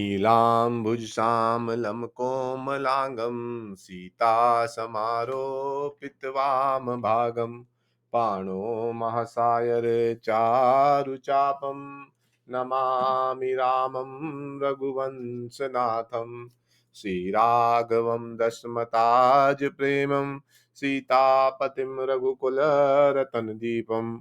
नीलाम्बुजश्यामलं कोमलाङ्गं सीतासमारोपितवामभागं पाणो महासायर चारुचापं नमामि रामं रघुवंशनाथं श्रीराघवं दशमताजप्रेमं सीतापतिं रघुकुलरतनदीपम्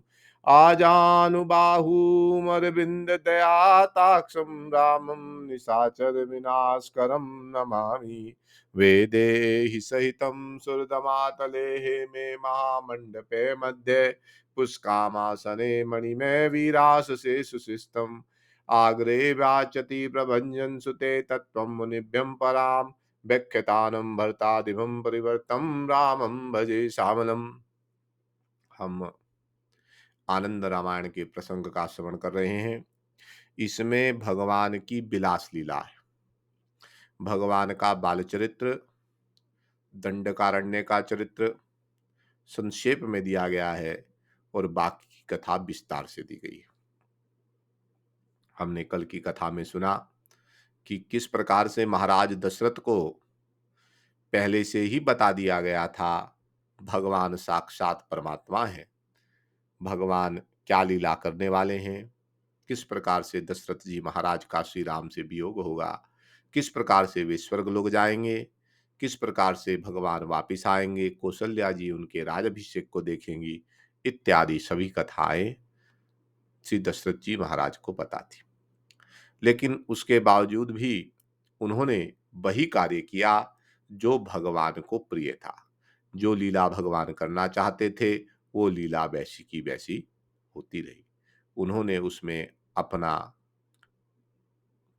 आजानुबाहुमरविन्ददयाताक्षं रामं निशाचर विनाशकरं नमामि वेदेहि सहितं सुरदमातलेः मे महामण्डपे मध्ये पुष्कामासने मणिमय वीराससे सुशिष्टम् आग्रे व्याचति प्रभञ्जन सुते तत्त्वं मुनिभ्यं परां व्याख्यातानं भरतादिभं परिवर्तं रामं भजे श्यामलम्। हम आनंद रामायण के प्रसंग का श्रवण कर रहे हैं। इसमें भगवान की विलास लीला है, भगवान का बाल चरित्र, दंडकारण्य का चरित्र संक्षेप में दिया गया है और बाकी की कथा विस्तार से दी गई है। हमने कल की कथा में सुना कि किस प्रकार से महाराज दशरथ को पहले से ही बता दिया गया था भगवान साक्षात परमात्मा है, भगवान क्या लीला करने वाले हैं, किस प्रकार से दशरथ जी महाराज का श्री राम से वियोग होगा, किस प्रकार से वे स्वर्ग लोग जाएंगे, किस प्रकार से भगवान वापिस आएंगे, कौशल्या जी उनके राजाभिषेक को देखेंगी, इत्यादि सभी कथाएं श्री दशरथ जी महाराज को पता थी। लेकिन उसके बावजूद भी उन्होंने वही कार्य किया जो भगवान को प्रिय था। जो लीला भगवान करना चाहते थे वो लीला वैसी की वैसी होती रही। उन्होंने उसमें अपना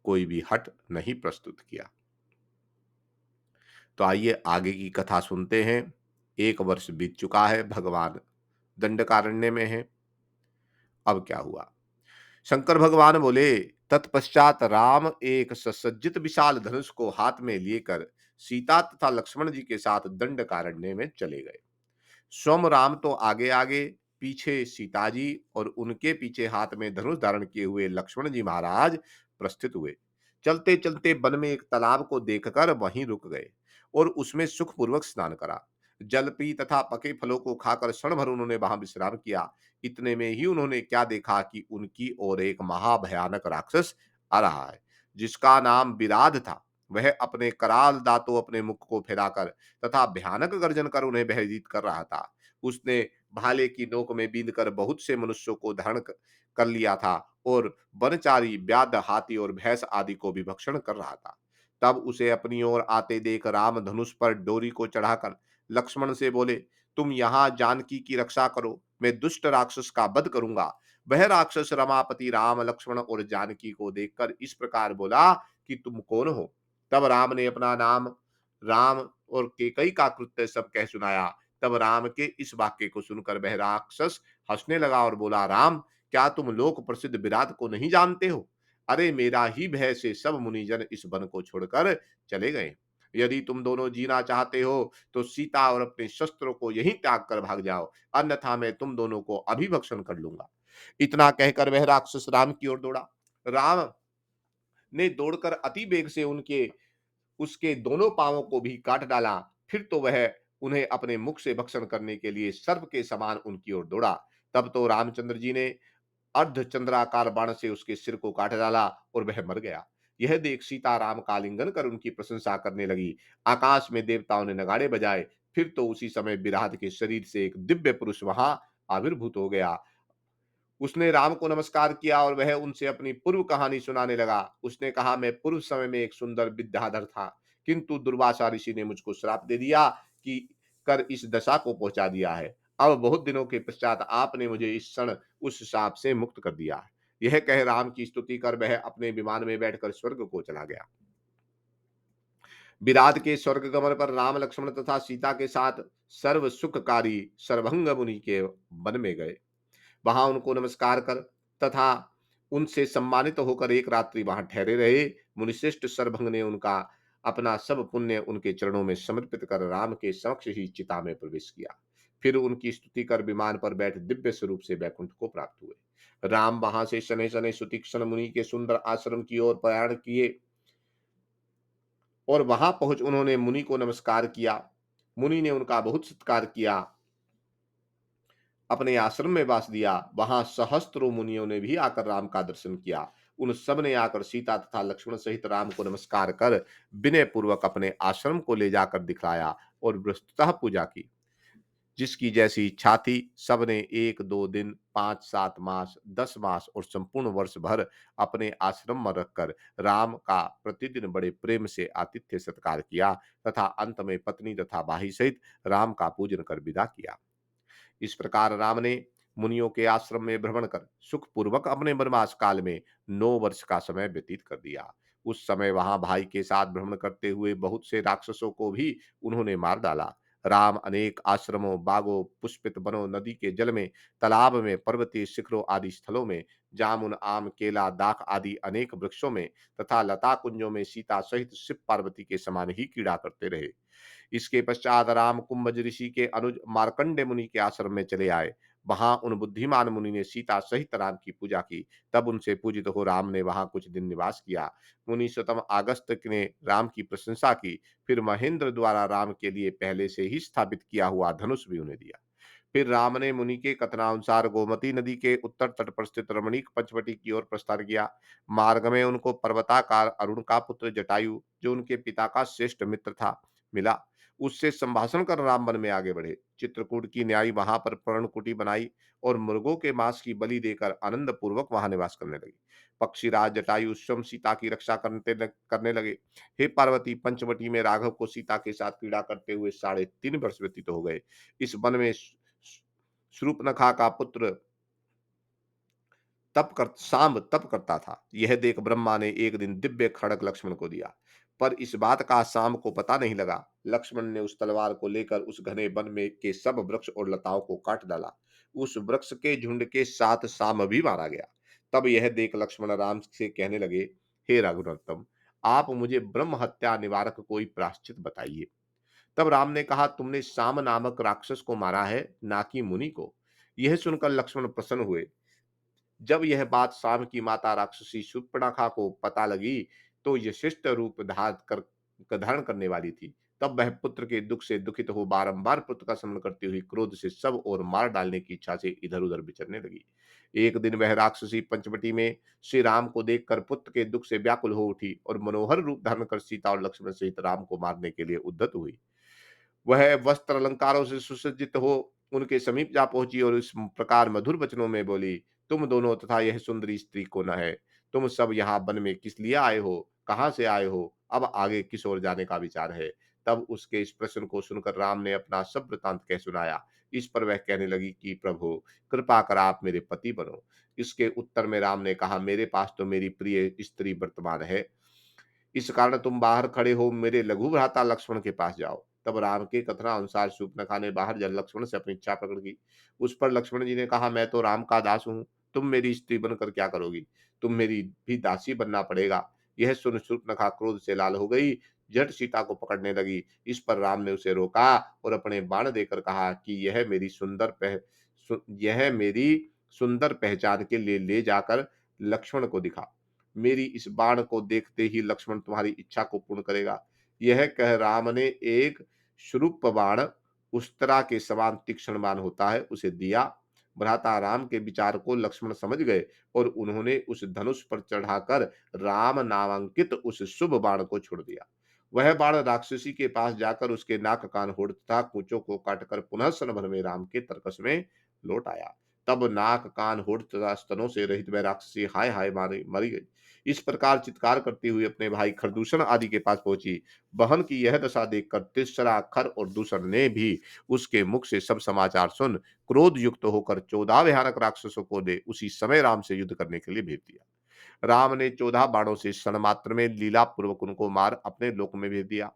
कोई भी हट नहीं प्रस्तुत किया। तो आइए आगे की कथा सुनते हैं। 1 वर्ष बीत चुका है, भगवान दंडकारण्य में है। अब क्या हुआ? शंकर भगवान बोले, तत्पश्चात राम एक सुसज्जित विशाल धनुष को हाथ में लेकर सीता तथा लक्ष्मण जी के साथ दंडकारण्य में चले गए। स्वयं राम तो आगे आगे, पीछे सीता जी और उनके पीछे हाथ में धनुष धारण किए हुए लक्ष्मण जी महाराज प्रस्थित हुए। चलते चलते वन में एक तालाब को देखकर वहीं रुक गए और उसमें सुखपूर्वक स्नान करा। जल पी तथा पके फलों को खाकर क्षण भर उन्होंने वहां विश्राम किया। इतने में ही उन्होंने क्या देखा कि उनकी ओर एक महाभयानक राक्षस आ रहा है, जिसका नाम विराध था। वह अपने कराल दांतों अपने मुख को फैलाकर तथा भयानक गर्जन कर उन्हें भयभीत कर रहा था। उसने भाले की नोक में बींध कर बहुत से मनुष्यों को धारण कर लिया था और वनचारी, व्याध, हाथी और भैंस आदि को भी भक्षण कर रहा था। तब उसे अपनी ओर आते देख राम धनुष पर डोरी को चढ़ाकर लक्ष्मण से बोले, तुम यहाँ जानकी की रक्षा करो, मैं दुष्ट राक्षस का वध करूंगा। वह राक्षस रमापति राम, लक्ष्मण और जानकी को देखकर इस प्रकार बोला कि तुम कौन हो? तब राम ने अपना नाम, राम और केकई का कृत्य सब कह सुनाया। तब राम के इस वाक्य को सुनकर वह राक्षस हंसने लगा और बोला, राम, क्या तुम लोक प्रसिद्ध विराट को नहीं जानते हो? अरे मेरा ही भय से सब मुनिजन इस वन को छोड़कर चले गए। यदि तुम दोनों जीना चाहते हो तो सीता और अपने शस्त्रों को यहीं त्याग कर भाग जाओ, अन्यथा मैं तुम दोनों को अभिभक्षण कर लूंगा। इतना कहकर वह राक्षस राम की ओर दौड़ा। राम ने दौड़कर अति वेग से उसके दोनों पांवों को भी काट डाला। फिर तो वह उन्हें अपने मुख से भक्षण करने के लिए सर्प के समान उनकी ओर दौड़ा। तब तो रामचंद्र जी ने अर्धचंद्राकार बाण से उसके सिर को काट डाला और वह मर गया। यह देख सीता राम का आलिंगन कर उनकी प्रशंसा करने लगी। आकाश में देवताओं ने नगाड़े बजाए। फिर तो उसी समय विराट के शरीर से एक दिव्य पुरुष वहां आविर्भूत हो गया। उसने राम को नमस्कार किया और वह उनसे अपनी पूर्व कहानी सुनाने लगा। उसने कहा, मैं पूर्व समय में एक सुंदर विद्याधर था, किंतु दुर्वासा ऋषि ने मुझको श्राप दे दिया कि कर इस दशा को पहुंचा दिया है। अब बहुत दिनों के पश्चात आपने मुझे इस क्षण उस शाप से मुक्त कर दिया है। यह कह राम की स्तुति कर वह अपने विमान में बैठकर स्वर्ग को चला गया। विराट के स्वर्ग गमन पर राम, लक्ष्मण तथा सीता के साथ सर्व सुखकारी सर्वभंग मुनि के वन में गए। वहां उनको नमस्कार कर तथा उनसे सम्मानित होकर एक रात्रि वहां ठहरे रहे। मुनिश्रेष्ठ सरभंग ने उनका अपना सब पुण्य उनके चरणों में समर्पित कर राम के समक्ष ही चिता में प्रवेश किया। फिर उनकी स्तुति कर विमान पर बैठ दिव्य स्वरूप से बैकुंठ को प्राप्त हुए। राम वहां से शनै शनै सुतीक्ष्ण मुनि के सुंदर आश्रम की ओर प्रयाण किए। और वहां पहुंच उन्होंने मुनि को नमस्कार किया। मुनि ने उनका बहुत सत्कार किया, अपने आश्रम में वास दिया। वहां सहस्त्रों मुनियों ने भी आकर राम का दर्शन किया। उन सब ने आकर सीता तथा लक्ष्मण सहित राम को नमस्कार कर विनय पूर्वक अपने आश्रम को ले जाकर दिखलाया और वस्तुतः पूजा की। जिसकी जैसी इच्छा थी, सबने 1-2 दिन, 5-7 मास, 10 मास और संपूर्ण वर्ष भर अपने आश्रम में रखकर राम का प्रतिदिन बड़े प्रेम से आतिथ्य सत्कार किया तथा अंत में पत्नी तथा भाई सहित राम का पूजन कर विदा किया। इस प्रकार राम ने मुनियों के आश्रम में भ्रमण कर सुखपूर्वक अपने वनवास काल में 9 वर्ष का समय व्यतीत कर दिया। उस समय वहां भाई के साथ भ्रमण करते हुए बहुत से राक्षसों को भी उन्होंने मार डाला। राम अनेक आश्रमों, बागों, पुष्पित वनों, नदी के जल में, तालाब में, पर्वतीय शिखरों आदि स्थलों में, जामुन, आम, केला, दाख आदि अनेक वृक्षों में तथा लता कुंजों में सीता सहित शिव पार्वती के समान ही क्रीड़ा करते रहे। इसके पश्चात राम कुंभज ऋषि के अनुज मार्कंडे मुनि के आश्रम में चले आए। वहां उन बुद्धिमान मुनि ने सीता सहित राम की पूजा की। तब उनसे पूजित हो राम ने वहां कुछ दिन निवास किया। मुनि सतम आगस्त्य ने राम की प्रशंसा की। फिर महेंद्र द्वारा राम के लिए पहले से ही स्थापित किया हुआ धनुष भी उन्हें दिया। फिर राम ने मुनि के कथनानुसार गोमती नदी के उत्तर तट पर स्थित रमणीक पंचवटी की ओर प्रस्थान किया। मार्ग में उनको पर्वताकार अरुण का पुत्र जटायु, जो उनके पिता का श्रेष्ठ मित्र था, मिला। उससे संभाषण कर राम वन में आगे बढ़े। चित्रकूट की न्यायी वहां पर पर्णकुटी बनाई और मुर्गों के मांस की बलि देकर आनंद पूर्वक वहां निवास करने लगी। पक्षीराज जटायु स्वयं सीता की रक्षा करने लगे। हे पार्वती, पंचवटी में राघव को सीता के साथ क्रीड़ा करते हुए 3.5 वर्ष व्यतीत हो गए। इस वन में शूर्पणखा का पुत्र सांब तप करता था। यह देख ब्रह्मा ने एक दिन दिव्य खड़ग लक्ष्मण को दिया, पर इस बात का सांब को पता नहीं लगा। लक्ष्मण ने उस तलवार को लेकर उस घने वन में के सब वृक्ष और लताओं को काट डाला। उस वृक्ष के झुंड के साथ सांब भी मारा गया। तब यह देख लक्ष्मण राम से कहने लगे, हे रघुनंदन, आप मुझे ब्रह्म हत्या निवारक कोई प्रायश्चित बताइए। तब राम ने कहा, तुमने साम नामक राक्षस को मारा है, ना कि मुनि को। यह सुनकर लक्ष्मण प्रसन्न हुए। जब यह बात शाम की माता राक्षसी शूर्पणखा को पता लगी, तो यशिष्ट रूप धारण करने वाली थी। तब वह पुत्र के दुख से दुखित हो बारंबार पुत्र का स्मरण करती हुई क्रोध से सब और मार डालने की इच्छा से इधर उधर विचरने लगी। एक दिन वह राक्षसी पंचवटी में श्री राम को देखकर पुत्र के दुख से व्याकुल हो उठी और मनोहर रूप धारण कर सीता और लक्ष्मण सहित राम को मारने के लिए उद्यत हुई। वह वस्त्र अलंकारों से सुसज्जित हो उनके समीप जा पहुंची और इस प्रकार मधुर वचनों में बोली, तुम दोनों तथा यह सुंदरी स्त्री कौन है? तुम सब यहाँ वन में किस लिए आए हो? कहाँ से आए हो? अब आगे किस ओर जाने का विचार है? तब उसके इस प्रश्न को सुनकर राम ने अपना सब वृतांत कह सुनाया। इस पर वह कहने लगी कि प्रभु, कृपा कर आप मेरे पति बनो। इसके उत्तर में राम ने कहा, मेरे पास तो मेरी प्रिय स्त्री वर्तमान है। इस कारण तुम बाहर खड़े हो मेरे लघु भ्राता लक्ष्मण के पास जाओ। तब राम के कथनानुसार शूर्पणखा ने बाहर जल लक्ष्मण से अपनी इच्छा प्रकट की। उस पर लक्ष्मण जी ने कहा, मैं तो राम का दास हूँ, तुम मेरी स्त्री बनकर क्या करोगी? तुम मेरी भी दासी बनना पड़ेगा। यह सुन शूर्पणखा क्रोध से लाल हो गई, झट सीता को पकड़ने लगी। इस पर राम ने उसे रोका और अपने बाण देकर कहा कि यह मेरी सुंदर पहचान के लिए ले जाकर लक्ष्मण को दिखा। मेरी इस बाण को देखते ही लक्ष्मण तुम्हारी इच्छा को पूर्ण करेगा। यह कह राम ने एक शुरूप बाण, उस्तरा के समान तीक्ष्ण बाण होता है, उसे दिया। भ्राता राम के विचार को लक्ष्मण समझ गए और उन्होंने उस धनुष पर चढ़ाकर राम नामांकित उस शुभ बाण को छोड़ दिया। वह बाण राक्षसी के पास जाकर उसके नाक, कान, होठ तथा कूचों को काटकर पुनः सन भर में राम के तरकस में लौट आया। तब नाक, कान, होठ तथा स्तनों से रहित वह राक्षसी हाय हाय मारी मरी गई। इस प्रकार चित्कार करती हुई अपने भाई खरदूषण आदि के पास पहुंची। बहन की यह दशा देखकर तिसरा, खर और दूसर ने भी उसके मुख से सब समाचार सुन क्रोध युक्त होकर 14 भयानक राक्षसों को दे उसी समय राम से युद्ध करने के लिए भेज दिया। राम ने 14 बाणों से क्षण मात्र में लीला पूर्वक उनको मार अपने लोक में भेज दिया।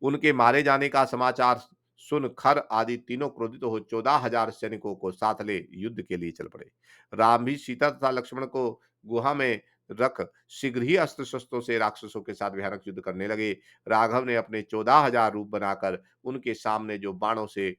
उनके मारे जाने का समाचार सुन खर आदि तीनों क्रोधित हो 14,000 सैनिकों को साथ ले युद्ध के लिए चल पड़े। राम भी सीता तथा लक्ष्मण को गुहा में रख शीघ्र ही अस्त्र शस्त्रों से राक्षसों के साथ भयानक युद्ध करने लगे। राघव ने अपने 14,000 रूप बनाकर उनके सामने जो बाणों से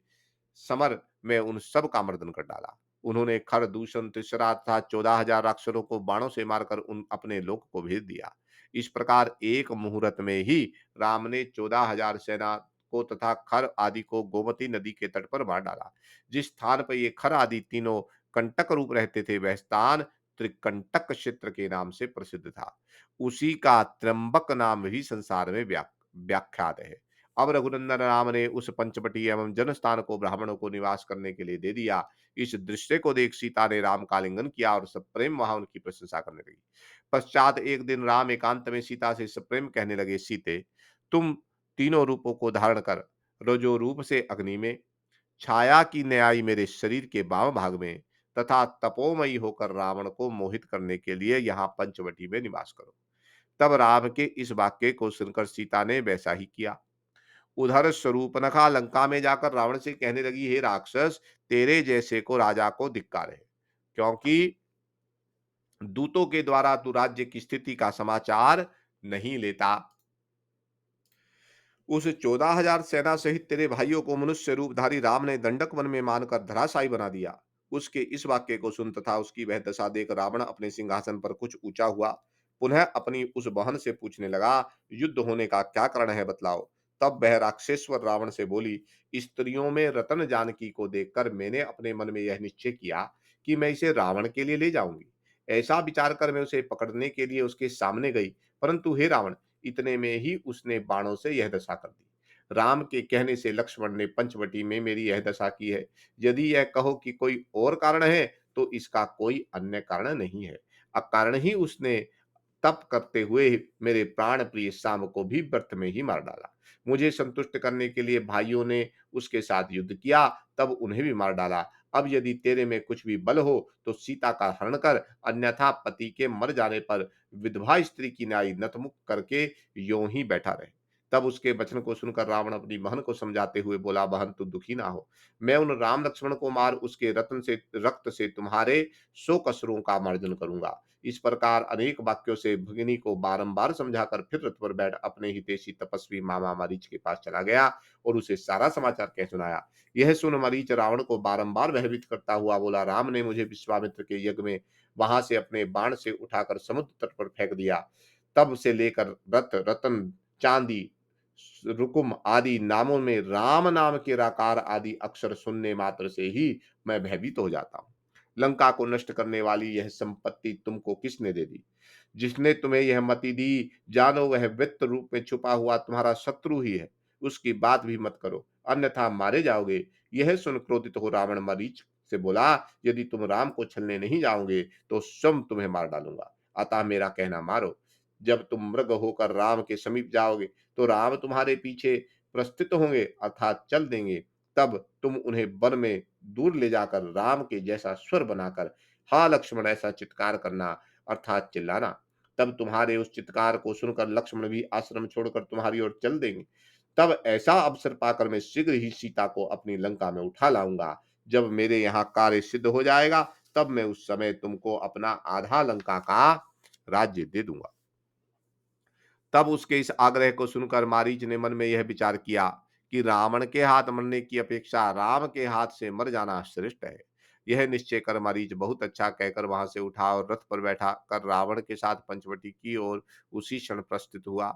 समर में उन सब का मर्दन कर डाला। उन्होंने खर, दूषण, तिसरा तथा 14,000 राक्षसों को बाणों से मारकर उन अपने लोक को भेज दिया। इस प्रकार एक मुहूर्त में ही राम ने 14,000 सेना को तथा खर आदि को गोमती नदी के तट पर मार डाला। जिस स्थान पर ये खर आदि तीनों कंटक रूप रहते थे, वह स्थान त्रिकंटक क्षेत्र के नाम से प्रसिद्ध था। उसी का त्र्यंबक नाम भी संसार में व्याख्यात है। अब रघुनंदन राम ने उस पंचवटी एवं जनस्थान को ब्राह्मणों को निवास करने के लिए दे दिया। इस दृश्य को देख सीता ने राम का आलिंगन किया और सप्रेम वहां उनकी प्रशंसा करने लगी। पश्चात एक दिन राम एकांत में सीता से सप्रेम कहने लगे, सीते, तुम तीनों रूपों को धारण कर रजो रूप से अग्नि में, छाया की न्यायी मेरे शरीर के बाम भाग में तथा तपोमयी होकर रावण को मोहित करने के लिए यहाँ पंचवटी में निवास करो। तब राम के इस वाक्य को सुनकर सीता ने वैसा ही किया। उधर स्वरूपनखा लंका में जाकर रावण से कहने लगी, हे राक्षस, तेरे जैसे को राजा को धिक्कार है, क्योंकि दूतों के द्वारा तू राज्य की स्थिति का समाचार नहीं लेता। उस 14,000 सेना सहित तेरे भाइयों को मनुष्य रूपधारी राम ने दंडक वन में मानकर धराशायी बना दिया। उसके इस वाक्य को सुन तथा उसकी वह दशा देख रावण अपने सिंहासन पर कुछ ऊंचा हुआ, पुनः अपनी उस बहन से पूछने लगा, युद्ध होने का क्या कारण है, बतलाओ। तब वह राक्षसेश्वर रावण से बोली, स्त्रियों में रतन जानकी को देखकर मैंने अपने मन में यह निश्चय किया कि मैं इसे रावण के लिए ले जाऊंगी। ऐसा विचार कर मैं उसे पकड़ने के लिए उसके सामने गई, परंतु हे रावण, इतने में ही उसने बाणों से यह दशा कर दी। राम के कहने से लक्ष्मण ने पंचवटी में मेरी यह दशा की है। यदि यह कहो कि कोई और कारण है, तो इसका कोई अन्य कारण नहीं है। अकारण ही उसने तप करते हुए मेरे प्राण प्रिय श्याम को भी व्यर्थ में ही मार डाला। मुझे संतुष्ट करने के लिए भाइयों ने उसके साथ युद्ध किया, तब उन्हें भी मार डाला। अब यदि तेरे में कुछ भी बल हो तो सीता का हरण कर, अन्यथा पति के मर जाने पर विधवा स्त्री की न्याय नतमुख करके यों ही बैठा रहे। तब उसके वचन को सुनकर रावण अपनी बहन को समझाते हुए बोला, बहन तू दुखी ना हो, मैं उन राम लक्ष्मण को मार उसके रत्न से रक्त से तुम्हारे 100 कसरों का मार्जन करूंगा। इस प्रकार अनेक वाक्यों से भगिनी को बारंबार समझाकर फिर रथ पर बैठ अपने हितैषी तपस्वी मामा मरीच के पास चला गया और उसे सारा समाचार कह सुनाया। यह सुन मरीच रावण को बारंबार भयभीत करता हुआ बोला, राम ने मुझे विश्वामित्र के यज्ञ में वहां से अपने बाण से उठाकर समुद्र तट पर फेंक दिया। तब से लेकर रथ, रतन, चांदी, रुकुम आदि नामों में राम नाम के राकार आदि अक्षर सुनने मात्र से ही मैं भयभीत हो जाता हूँ। लंका को नष्ट करने वाली यह संपत्ति तुमको किसने दे दी? जिसने तुम्हें यह मति दी, जानो वह वित्त रूप में छुपा हुआ तुम्हारा शत्रु ही है। उसकी बात भी मत करो, अन्यथा मारे जाओगे। यह सुन क्रोधित हो रावण मरीच से बोला, यदि तुम राम को छलने नहीं जाओगे तो स्वयं तुम्हें मार डालूंगा। अतः मेरा कहना मारो। जब तुम मृग होकर राम के समीप जाओगे तो राम तुम्हारे पीछे प्रस्थित होंगे अर्थात चल देंगे। तब तुम उन्हें वन में दूर ले जाकर राम के जैसा स्वर बनाकर हा लक्ष्मण ऐसा चित्कार करना अर्थात चिल्लाना। तब तुम्हारे उस चित्कार को सुनकर लक्ष्मण भी आश्रम छोड़कर तुम्हारी ओर चल देंगे। तब ऐसा अवसर पाकर मैं शीघ्र ही सीता को अपनी लंका में उठा लाऊंगा। जब मेरे यहाँ कार्य सिद्ध हो जाएगा, तब मैं उस समय तुमको अपना आधा लंका का राज्य दे दूंगा। तब उसके इस आग्रह को सुनकर मारीच ने मन में यह विचार किया कि रावण के हाथ मरने की अपेक्षा राम के हाथ से मर जाना श्रेष्ठ है। यह निश्चय कर मारीच बहुत अच्छा कहकर वहां से उठा और रथ पर बैठा कर रावण के साथ पंचवटी की ओर उसी क्षण प्रस्थित हुआ।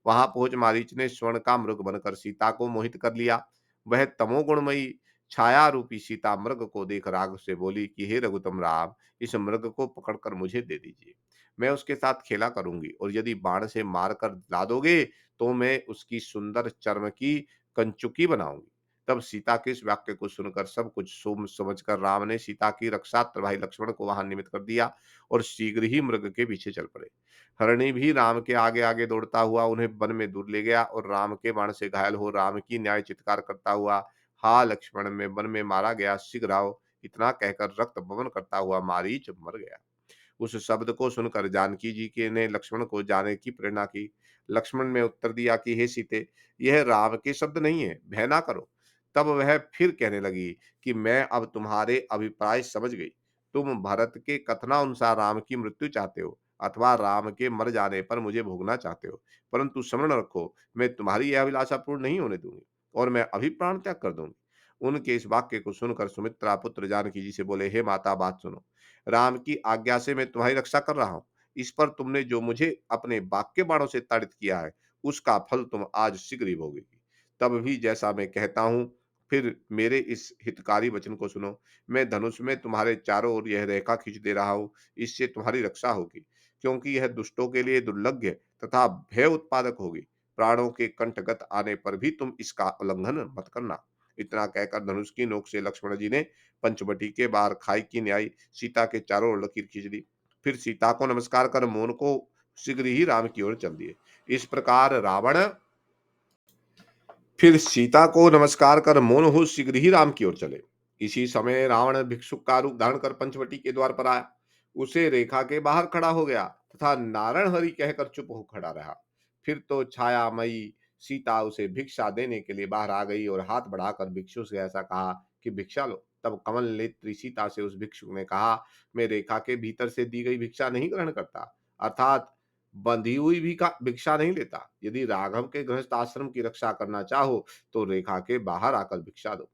वहां पहुंच मारीच ने स्वर्ण का मृग बनकर सीता को मोहित कर लिया। वह तमोगुणमयी छाया रूपी सीता मृग को देख राग से बोली कि हे रघुतम राम, इस मृग को पकड़कर मुझे दे दीजिए, मैं उसके साथ खेला करूंगी, और यदि बाण से मारकर ला दोगे तो मैं उसकी सुंदर चर्म की कंचुकी बनाऊंगी। तब सीता के इस वाक्य को सुनकर सब कुछ सोच समझकर राम ने सीता की रक्षार्थ भाई लक्ष्मण को वहां निमित्त कर दिया और शीघ्र ही मृग के पीछे चल पड़े। हरणी भी राम के आगे आगे दौड़ता हुआ उन्हें वन में दूर ले गया और राम के बाण से घायल हो राम की न्याय चित्कार करता हुआ, हा लक्ष्मण, में वन में मारा गया, शीघ्र आओ, इतना कहकर रक्त बमन करता हुआ मारीच मर गया। उस शब्द को सुनकर जानकी जी के ने लक्ष्मण को जाने की प्रेरणा की। लक्ष्मण ने उत्तर दिया कि हे सीते, यह राम के शब्द नहीं है, भय ना करो। तब वह फिर कहने लगी कि मैं अब तुम्हारे अभिप्राय समझ गई। तुम भरत के कथनानुसार राम की मृत्यु चाहते हो अथवा राम के मर जाने पर मुझे भोगना चाहते हो, परंतु स्मरण रखो, मैं तुम्हारी यह अभिलाषा पूर्ण नहीं होने दूंगी और मैं अभी प्राण त्याग कर दूंगी। उनके इस वाक्य को सुनकर सुमित्रा पुत्र जानकी जी से बोले, हे माता, बात सुनो। राम की आज्ञा से मैं तुम्हारी रक्षा कर रहा हूँ, इस पर तुमने जो मुझे अपने बाग के बाणों से ताड़ित किया है, उसका फल तुम आज शीघ्र ही भोगेगी। तब भी जैसा मैं कहता हूँ, फिर मेरे इस हितकारी वचन को सुनो। मैं धनुष में तुम्हारे चारों ओर यह रेखा खींच दे रहा हूँ, इससे तुम्हारी रक्षा होगी, क्योंकि यह दुष्टों के लिए दुर्लभ्य तथा भय उत्पादक होगी। प्राणों के कंठगत आने पर भी तुम इसका उल्लंघन मत करना। इतना कहकर धनुष की नोक से लक्ष्मण जी ने पंचवटी के बाहर खाई की न्याय सीता के चारों ओर लकीर खींच दी। फिर सीता को नमस्कार कर मौन को शीघ्र ही राम की ओर चल दिए। इस प्रकार रावण फिर सीता को नमस्कार कर मौन हो शीघ्र ही राम की ओर चले। इसी समय रावण भिक्षुक का रूप धारण कर पंचवटी के द्वार पर आया। उसे रेखा के बाहर खड़ा हो गया तथा नारायण हरि कहकर चुप हो खड़ा रहा। फिर तो छायामयी सीता उसे भिक्षा देने के लिए बाहर आ गई और हाथ बढ़ाकर भिक्षु से ऐसा कहा कि भिक्षा लो। तब कमल नेत्री सीता से उस भिक्षुक ने कहा, मैं रेखा के भीतर से दी गई भिक्षा नहीं ग्रहण करता, अर्थात बंधी हुई भी का भिक्षा नहीं लेता। यदि राघव के गृहस्थ आश्रम की रक्षा करना चाहो तो रेखा के बाहर आकर भिक्षा दो।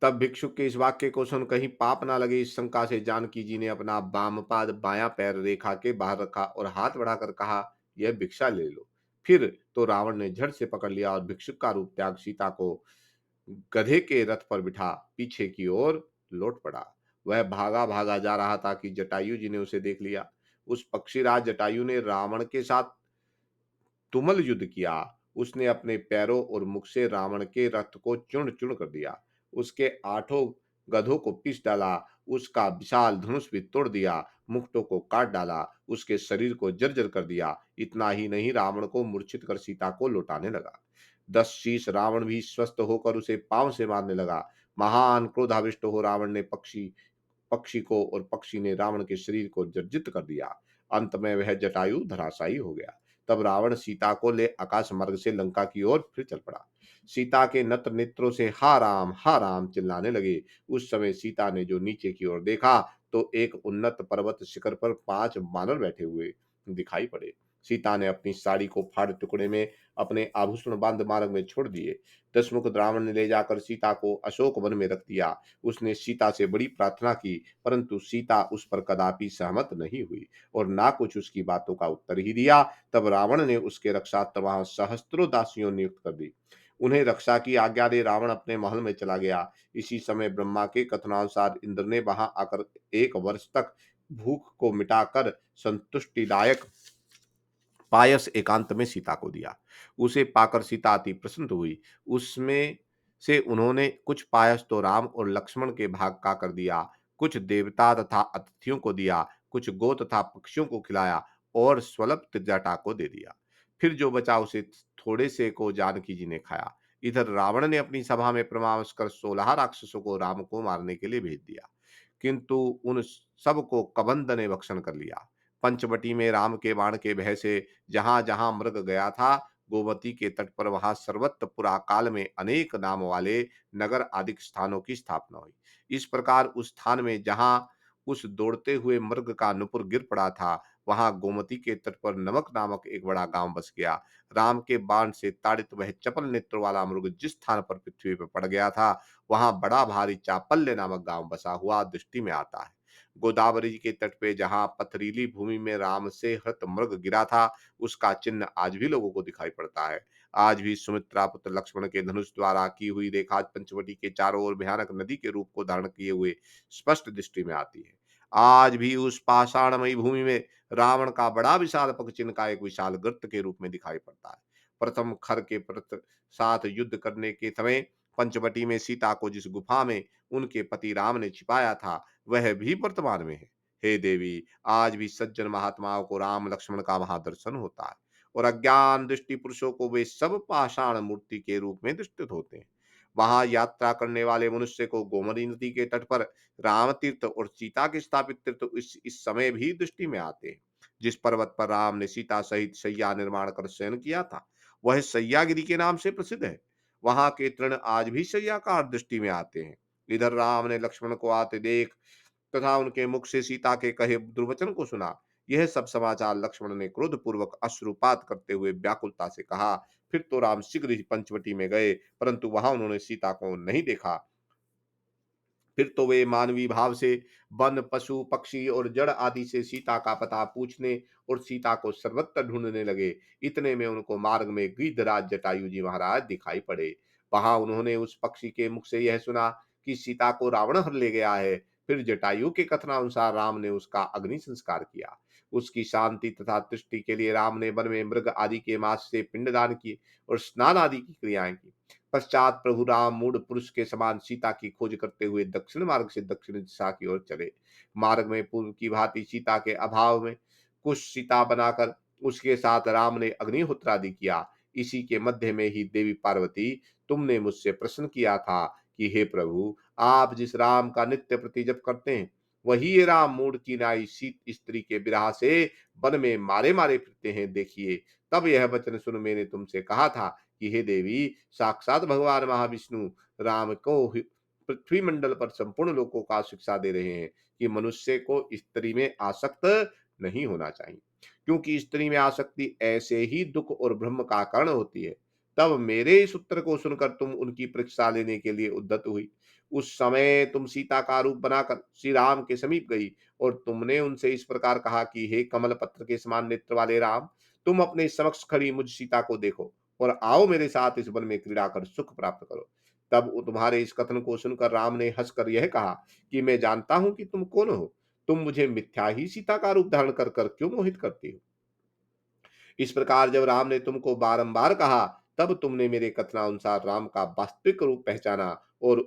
तब भिक्षुक के इस वाक्य को सुन कहीं पाप ना लगे, इस शंका से जानकी जी ने अपना बाम पाद बायां पैर रेखा के बाहर रखा और हाथ बढ़ाकर कहा, यह भिक्षा ले लो। फिर तो रावण ने झट से पकड़ लिया और भिक्षुक का रूप त्याग सीता को गधे के रथ पर बिठा पीछे की ओर लौट पड़ा। वह भागा भागा जा रहा था कि जटायु जी ने उसे देख लिया। उस पक्षीराज जटायु ने रावण के साथ तुमल युद्ध किया। उसने अपने पैरों और मुख से रावण के रथ को चूर्ण चूर्ण कर दिया। उसके 8 गधों को पीस डाला। उसका विशाल धनुष भी तोड़ दिया। मुकुटों को काट डाला। उसके शरीर को जर्जर कर दिया। इतना ही नहीं, रावण को मूर्छित कर सीता को लौटाने लगा। 10 शीश रावण भी स्वस्थ होकर उसे पांव से मारने लगा। महान क्रोधाविष्ट हो रावण ने पक्षी को और पक्षी ने रावण के शरीर को जर्जित कर दिया। अंत में वह जटायु धराशायी हो गया। तब रावण सीता को ले आकाश मार्ग से लंका की ओर फिर चल पड़ा। सीता के नत्र नेत्रों से हा राम चिल्लाने लगे। उस समय सीता ने जो नीचे की ओर देखा तो एक उन्नत पर्वत शिखर पर 5 बानर बैठे हुए दिखाई पड़े। सीता ने अपनी साड़ी को फाड़ टुकड़े में अपने आभूषण बांध मार्ग में छोड़ दिए। दशमुख रावण ने ले जाकर सीता को अशोक वन में रख दिया। उसने सीता से बड़ी प्रार्थना की, परंतु सीता उस पर कदापि सहमत नहीं हुई और ना कुछ उसकी बातों का उत्तर ही दिया। तब रावण ने उसके रक्षार्थ वहां सहस्त्रों दासियों नियुक्त कर दी। उन्हें रक्षा की आज्ञा दे रावण अपने महल में चला गया। इसी समय ब्रह्मा के कथनानुसार इंद्र ने वहां आकर 1 वर्ष तक भूख को मिटाकर संतुष्टिदायक पायस एकांत में सीता को दिया। उसे पाकर सीता अति प्रसन्न हुई। उसमें से उन्होंने कुछ पायस तो राम और लक्ष्मण के भाग का कर दिया, कुछ देवता तथा अतिथियों को दिया, कुछ गो तथा पक्षियों को खिलाया और स्वल्प जटा को दे दिया। फिर जो बचा उसे थोड़े से को जानकी जी ने खाया। इधर रावण ने अपनी सभा में परामर्श कर 16 राक्षसों को राम को मारने के लिए भेज दिया, किंतु उन सब को कबंध ने भक्षण कर लिया। पंचवटी में राम के बाण के भय से जहां जहां मृग गया था, गोमती के तट पर वहां सर्वत्र पुरा काल में अनेक नाम वाले नगर आदि स्थानों की स्थापना हुई। इस प्रकार उस स्थान में जहां उस दौड़ते हुए मृग का नुपुर गिर पड़ा था, वहां गोमती के तट पर नमक नामक एक बड़ा गांव बस गया। राम के बाण से ताड़ित वह चपल नेत्र वाला मृग जिस स्थान पर पृथ्वी पर पड़ गया था, वहां बड़ा भारी चापल्य नामक गांव बसा हुआ दृष्टि में आता है। गोदावरी के तट पे जहां पथरीली भूमि में राम से हत मृग गिरा था, उसका चिन्ह आज भी लोगों को दिखाई पड़ता है। आज भी सुमित्रा पुत्र लक्ष्मण के धनुष द्वारा की हुई रेखा पंचवटी के चारों ओर भयानक नदी के रूप को धारण किए हुए स्पष्ट दृष्टि में आती है। आज भी उस पाषाणमयी भूमि में रावण का बड़ा विशाल पग चिन्ह का एक विशाल गर्त के रूप में दिखाई पड़ता है। प्रथम खर के साथ युद्ध करने के समय पंचवटी में सीता को जिस गुफा में उनके पति राम ने छिपाया था, वह भी वर्तमान में है। हे देवी, आज भी सज्जन महात्माओं को राम लक्ष्मण का वहां दर्शन होता है और अज्ञान दृष्टि पुरुषों को वे सब पाषाण मूर्ति के रूप में दृष्टित होते हैं। वहां यात्रा करने वाले मनुष्य को गोमती नदी के तट पर राम तीर्थ और सीता के स्थापित तीर्थ इस समय भी दृष्टि में आते हैं। जिस पर्वत पर राम ने सीता सहित शैया निर्माण कर शयन किया था, वह सैयागिरी के नाम से प्रसिद्ध है। वहां के तृण आज भी शैयाकार दृष्टि में आते हैं। इधर राम ने लक्ष्मण को आते देख तथा उनके मुख से सीता के कहे दुर्वचन को सुना। यह सब समाचार लक्ष्मण ने क्रोधपूर्वक अश्रुपात करते हुए व्याकुलता से कहा। फिर तो राम शीघ्र ही पंचवटी में गए, परंतु वहां उन्होंने सीता को नहीं देखा। फिर तो वे मानवीय भाव से वन, पशु, पक्षी और जड़ आदि से सीता का पता पूछने और सीता को सर्वत्र ढूंढने लगे। इतने में उनको मार्ग में गिरिधराज जटायु जी महाराज दिखाई पड़े। वहां उन्होंने उस पक्षी के मुख से यह सुना कि सीता को रावण हर ले गया है। फिर जटायु के कथनानुसार राम ने उसका अग्नि संस्कार किया। उसकी शांति तथा तुष्टि के लिए राम ने वन में मृग आदि के मांस से पिंडदान किए और स्नान आदि की क्रियाएं की। पश्चात प्रभु राम मूढ़ पुरुष के समान सीता की खोज करते हुए दक्षिण मार्ग से दक्षिण दिशा की ओर चले। मार्ग में पूर्व की भांति सीता के अभाव में कुछ सीता बनाकर उसके साथ राम ने अग्निहोत्र आदि किया। इसी के मध्य में ही देवी पार्वती, तुमने मुझसे प्रश्न किया था कि हे प्रभु, आप जिस राम का नित्य प्रति जप करते हैं, वही ये राम मूढ़ की नाई शीत स्त्री के विरह से वन में मारे मारे फिरते हैं। देखिए, तब यह वचन सुन मैंने तुमसे कहा था कि हे देवी, साक्षात भगवान महाविष्णु राम को पृथ्वी मंडल पर संपूर्ण लोगों का शिक्षा दे रहे हैं कि मनुष्य को स्त्री में आसक्त नहीं होना चाहिए, क्योंकि स्त्री में आसक्ति ऐसे ही दुख और ब्रह्म का कारण होती है। तब मेरे इस उत्तर को सुनकर तुम उनकी परीक्षा लेने के लिए उद्यत हुई। उस समय तुम सीता का रूप बनाकर श्री राम के समीप गई और तुमने उनसे इस प्रकार कहा कि हे कमल पत्र के समान नेत्र वाले राम, तुम अपने समक्ष खड़ी मुझ सीता को देखो और आओ मेरे साथ इस वन में क्रीड़ा कर सुख प्राप्त करो। तब तुम्हारे इस कथन को सुनकर राम ने हंसकर यह कहा कि मैं जानता हूं कि तुम कौन हो। तुम मुझे मिथ्या ही सीता का रूप धारण कर कर क्यों मोहित करती हो। इस प्रकार जब राम ने तुमको बारंबार कहा, तब तुमने मेरे कथनानुसार राम का वास्तविक रूप पहचाना और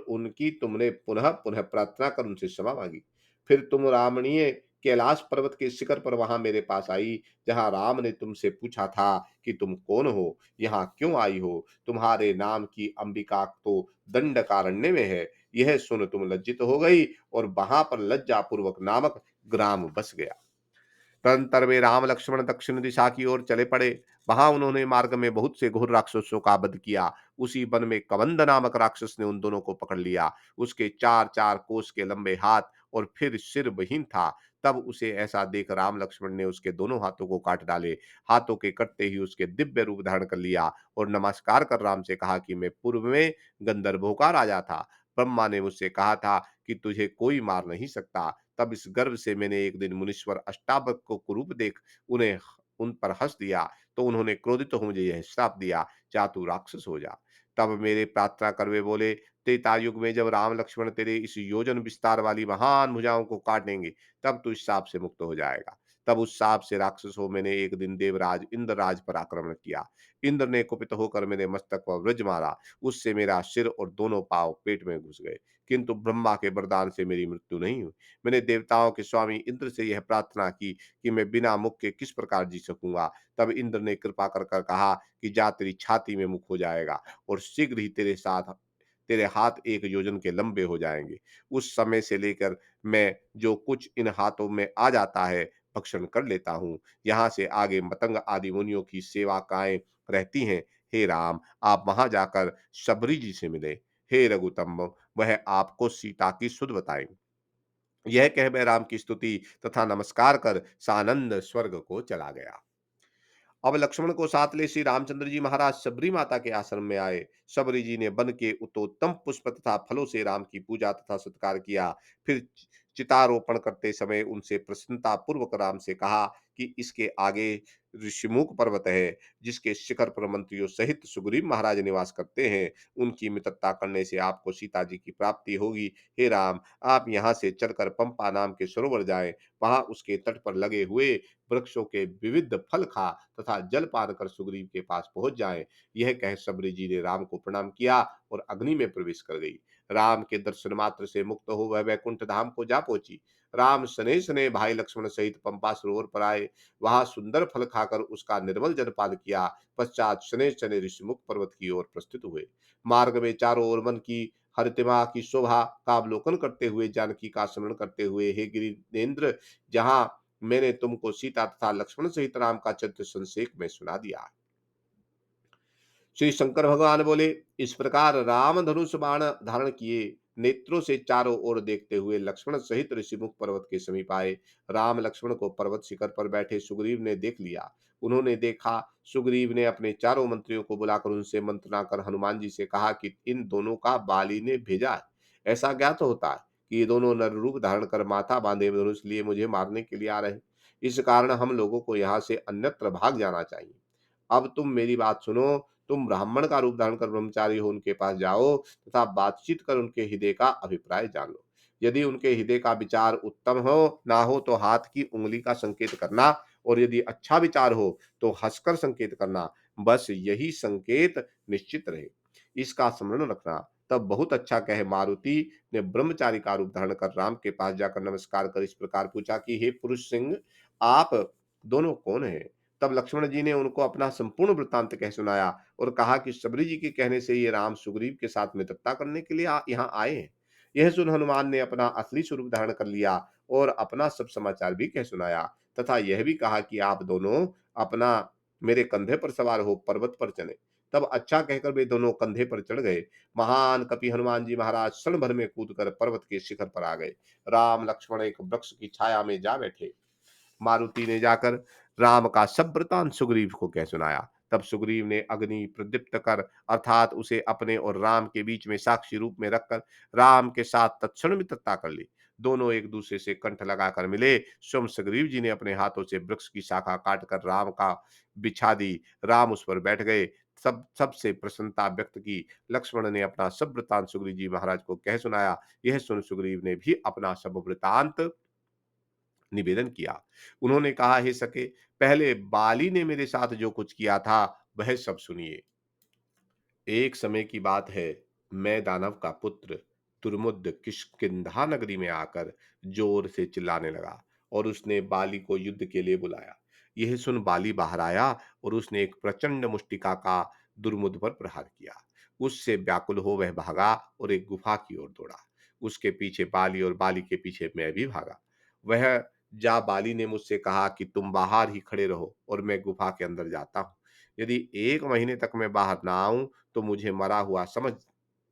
उनकी तुमने पुनः पुनः प्रार्थना कर उनसे क्षमा मांगी। फिर तुम रामणीय कैलाश पर्वत के शिखर पर वहां मेरे पास आई, जहां राम ने तुमसे पूछा था कि तुम कौन हो, यहाँ क्यों आई हो। तुम्हारे नाम की अंबिका तो दंडकारण्य में है। यह सुन तुम लज्जित हो गई और वहां पर लज्जा पूर्वक नामक ग्राम बस गया। तदंतर वे राम लक्ष्मण दक्षिण दिशा की ओर चले पड़े। वहां उन्होंने मार्ग में बहुत से घोर राक्षसों का वध किया। उसी वन में कबंध नामक राक्षस ने उन दोनों को पकड़ लिया। उसके चार चार कोस के लंबे हाथ और फिर सिर विहीन था। तब उसे ऐसा देख राम लक्ष्मण ने उसके दोनों हाथों को काट डाले। हाथों के कटते ही उसके दिव्य रूप धारण कर लिया और नमस्कार कर राम से कहा कि मैं पूर्व में गंधर्वों का राजा था। ब्रह्मा ने मुझसे कहा था कि तुझे कोई मार नहीं सकता। तब इस गर्व से मैंने एक दिन मुनीश्वर अष्टावक्र को कुरूप देख उन्हें उन पर हंस दिया, तो उन्होंने क्रोधित हो मुझे यह श्राप दिया, जा तू राक्षस हो जा। तब मेरे प्रार्थना कर वे बोले, त्रेता युग में जब राम लक्ष्मण तेरे इस योजन विस्तार वाली महान भुजाओं को काटेंगे, तब तू इस शाप से मुक्त हो जाएगा। तब उस शाप से राक्षस हो मैंने एक दिन देवराज इंद्रराज पर आक्रमण किया। इंद्र ने कुपित होकर मेरे मस्तक पर वज्र मारा। उससे मेरा सिर और दोनों पांव पेट में घुस गए, किंतु ब्रह्मा के वरदान से मेरी मृत्यु नहीं हुई। मैंने देवताओं के स्वामी इंद्र से यह प्रार्थना की कि मैं बिना मुख के किस प्रकार जी सकूंगा। तब इंद्र ने कृपा कर कर कहा कि जा, तेरी छाती में मुख हो जाएगा और शीघ्र ही तेरे हाथ एक योजन के लंबे हो जाएंगे। उस समय से लेकर मैं जो कुछ इन हाथों में आ जाता है भक्षण कर लेता हूँ। यहाँ से आगे मतंग आदि मुनियों की सेवाकाएं रहती हैं। हे राम, आप वहां जाकर शबरी जी से मिले। हे रघुतम, वह आपको सीता की सुध बताएंगे। यह कह मैं राम की स्तुति तथा नमस्कार कर सानंद स्वर्ग को चला गया। अब लक्ष्मण को साथ ले श्री रामचंद्र जी महाराज शबरी माता के आश्रम में आए। शबरी जी ने वन के उत्तोत्तम पुष्प तथा फलों से राम की पूजा तथा सत्कार किया। फिर चितारोपण करते समय उनसे प्रसन्नता पूर्वक राम से कहा कि इसके आगे ऋषिमुख पर्वत है, जिसके शिखर पर मंत्रियों सहित सुग्रीव महाराज निवास करते हैं। उनकी मित्रता करने से आपको सीता जी की प्राप्ति होगी। हे राम, आप यहाँ से चलकर पंपा नाम के सरोवर जाएं। वहां उसके तट पर लगे हुए वृक्षों के विविध फल खा तथा जल पान कर सुग्रीव के पास पहुंच जाएं। यह कह शबरी जी ने राम को प्रणाम किया और अग्नि में प्रवेश कर गई। राम के दर्शन मात्र से मुक्त हो वह वैकुंठ धाम को जा पहुंची। राम शनैः शनैः भाई लक्ष्मण सहित पंपा सरोवर पर आए। वहां सुंदर फल खाकर उसका निर्मल जलपान किया। पश्चात शनैः शनैः ऋषिमुख पर्वत की ओर प्रस्थित हुए। मार्ग में चारों ओर वन की हरितिमा की शोभा का अवलोकन करते हुए जानकी का स्मरण करते हुए, हे गिरिनेन्द्र, जहां मैंने तुमको सीता तथा लक्ष्मण सहित राम का चरित्र संक्षेप में सुना दिया। श्री शंकर भगवान बोले, इस प्रकार राम धनुष बाण धारण किए नेत्रों से चारों ओर देखते हुए लक्ष्मण सहित ऋषिमुख पर्वत के समीप आए। राम लक्ष्मण को पर्वत शिखर पर बैठे सुग्रीव ने देख लिया। उन्होंने देखा, सुग्रीव ने अपने चारों मंत्रियों को बुलाकर उनसे मंत्रणा कर हनुमान जी से कहा कि इन दोनों का बाली ने भेजा है। ऐसा ज्ञात होता है कि ये दोनों नर रूप धारण कर माथा बांधे धनुष लिए मुझे मारने के लिए आ रहे हैं। इस कारण हम लोगों को यहाँ से अन्यत्र भाग जाना चाहिए। अब तुम मेरी बात सुनो, तुम ब्राह्मण का रूप धारण कर ब्रह्मचारी हो उनके पास जाओ तथा बातचीत कर उनके हृदय का अभिप्राय जान लो। यदि उनके हृदय का विचार उत्तम हो ना हो तो हाथ की उंगली का संकेत करना, और यदि अच्छा विचार हो तो हंसकर संकेत करना। बस यही संकेत निश्चित रहे, इसका स्मरण रखना। तब बहुत अच्छा कहे मारुति ने ब्रह्मचारी का रूप धारण कर राम के पास जाकर नमस्कार कर इस प्रकार पूछा कि हे पुरुष सिंह, आप दोनों कौन हैं? तब लक्ष्मण जी ने उनको अपना संपूर्ण वृत्तांत कह सुनाया और कहा कि सबरी जी के कहने से ये राम सुग्रीव के साथ मित्रता करने के लिए यहाँ आए हैं। यह सुन हनुमान ने अपना असली स्वरूप धारण कर लिया और अपना सब समाचार भी कह सुनाया, तथा यह भी कहा कि आप दोनों अपना मेरे कंधे पर सवार हो पर्वत पर चले। तब अच्छा कहकर वे दोनों कंधे पर चढ़ गए। महान कपि हनुमान जी महाराज क्षण भर में कूदकर पर्वत के शिखर पर आ गए। राम लक्ष्मण एक वृक्ष की छाया में जा बैठे। मारुति ने जाकर राम का सब वृतांत सुग्रीव को कह सुनाया। तब सुग्रीव ने अग्नि प्रदीप्त कर अर्थात उसे अपने और राम के बीच में साक्षी रूप में रखकर राम के साथ तत्क्षण मित्रता कर ली। दोनों एक दूसरे से कंठ लगाकर मिले। स्वयं सुग्रीव जी ने अपने हाथों से वृक्ष की शाखा काटकर राम का बिछा दी। राम उस पर बैठ गए। सबसे प्रसन्नता व्यक्त की। लक्ष्मण ने अपना सब वृतांत सुग्रीव जी महाराज को कह सुनाया। यह सुन सुग्रीव ने भी अपना सब वृतांत निवेदन किया। उन्होंने कहा, हे सखे, पहले बाली ने मेरे साथ जो कुछ किया था वह सब सुनिए। एक समय की बात है, मैं दानव का पुत्र तुर्मुद किष्किंधा नगरी में आकर जोर से चिल्लाने लगा और उसने बाली को युद्ध के लिए बुलाया। यह सुन बाली बाहर आया और उसने एक प्रचंड मुष्टिका का दुर्मुद पर प्रहार किया। उससे व्याकुल हो वह भागा और एक गुफा की ओर दौड़ा। उसके पीछे बाली और बाली के पीछे मैं भी भागा। वह जा बाली ने मुझसे कहा कि तुम बाहर ही खड़े रहो और मैं गुफा के अंदर जाता हूँ। यदि 1 महीने तक मैं बाहर ना आऊं तो मुझे मरा हुआ समझ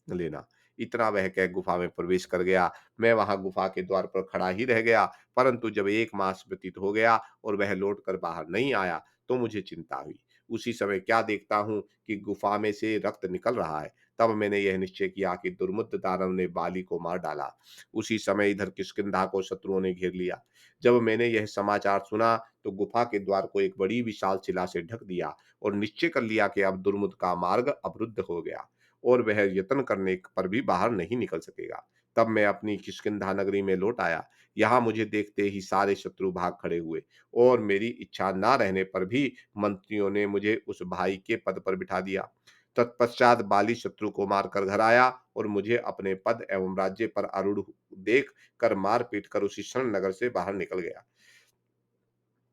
लेना। इतना वह कह गुफा में प्रवेश कर गया। मैं वहां गुफा के द्वार पर खड़ा ही रह गया, परंतु जब 1 मास व्यतीत हो गया और वह लौटकर बाहर नहीं आया तो मुझे चिंता हुई। उसी समय क्या देखता हूँ कि गुफा में से रक्त निकल रहा है। तब मैंने यह निश्चय किया कि दुर्मुद दानव ने बाली को मार डाला। उसी समय इधर किष्किंधा को शत्रुओं ने घेर लिया। जब मैंने यह समाचार सुना तो गुफा के द्वार को एक बड़ी विशाल शिला से ढक दिया और निश्चय कर लिया कि अब दुर्मुद का मार्ग अवरुद्ध हो गया और वह यत्न करने पर भी बाहर नहीं निकल सकेगा। तब मैं अपनी किष्किंधा नगरी में लौट आया। यहाँ मुझे देखते ही सारे शत्रु भाग खड़े हुए और मेरी इच्छा ना रहने पर भी मंत्रियों ने मुझे उस भाई के पद पर बिठा दिया। तत्पश्चात बाली शत्रु को मारकर घर आया और मुझे अपने पद एवं राज्य पर आरूढ़ देख कर मार पीट कर उसी क्षण नगर से बाहर